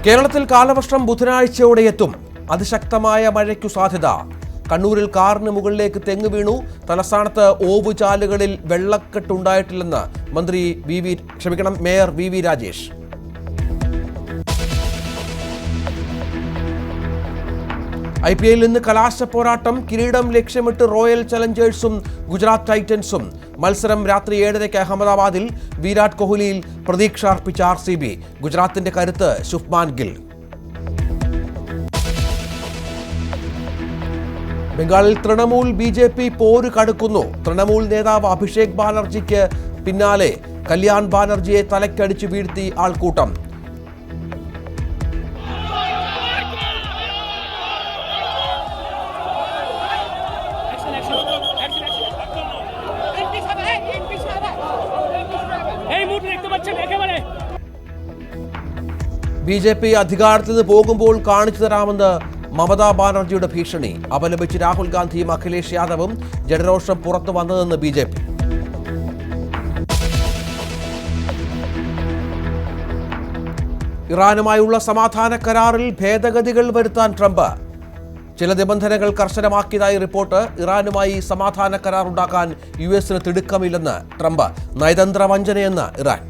കേരളത്തിൽ കാലവർഷം ബുധനാഴ്ചയോടെ എത്തും. അതിശക്തമായ മഴയ്ക്കു സാധ്യത. കണ്ണൂരിൽ കാറിന് മുകളിലേക്ക് തെങ്ങ് വീണു. തലസ്ഥാനത്ത് ഓവുചാലുകളിൽ വെള്ളക്കെട്ടുണ്ടായിട്ടില്ലെന്ന് മേയർ വി രാജേഷ്. IPL ഇന്ന് കലാശ പോരാട്ടം. കിരീടം ലക്ഷ്യമിട്ട് റോയൽ ചലഞ്ചേഴ്സും ഗുജറാത്ത് ടൈറ്റൻസും. മത്സരം രാത്രി 7:30 അഹമ്മദാബാദിൽ. വിരാട് കോഹ്ലിയിൽ പ്രതീക്ഷ അർപ്പിച്ച RCB. ഗുജറാത്തിന്റെ കരുത്ത് ശുഭ്മാൻ ഗിൽ. ബംഗാളിൽ തൃണമൂൽ BJP പോര് കടുക്കുന്നു. തൃണമൂൽ നേതാവ് അഭിഷേക് ബാനർജിക്ക് പിന്നാലെ കല്യാൺ ബാനർജിയെ തലക്കടിച്ചു വീഴ്ത്തി ആൾക്കൂട്ടം. BJP അധികാരത്തിൽ നിന്ന് പോകുമ്പോൾ കാണിച്ചു തരാമെന്ന് മമതാ ബാനർജിയുടെ ഭീഷണി. അപലപിച്ച് രാഹുൽ ഗാന്ധിയും അഖിലേഷ് യാദവും. ജനരോഷം പുറത്തു വന്നതെന്ന് BJP. ഇറാനുമായുള്ള സമാധാന കരാറിൽ ഭേദഗതികൾ വരുത്താൻ ട്രംപ്. ചില നിബന്ധനകൾ കർശനമാക്കിയതായി റിപ്പോർട്ട്. ഇറാനുമായി സമാധാന കരാർ ഉണ്ടാക്കാൻ US തിടുക്കമില്ലെന്ന് ട്രംപ്. നയതന്ത്ര വഞ്ചനയെന്ന് ഇറാൻ.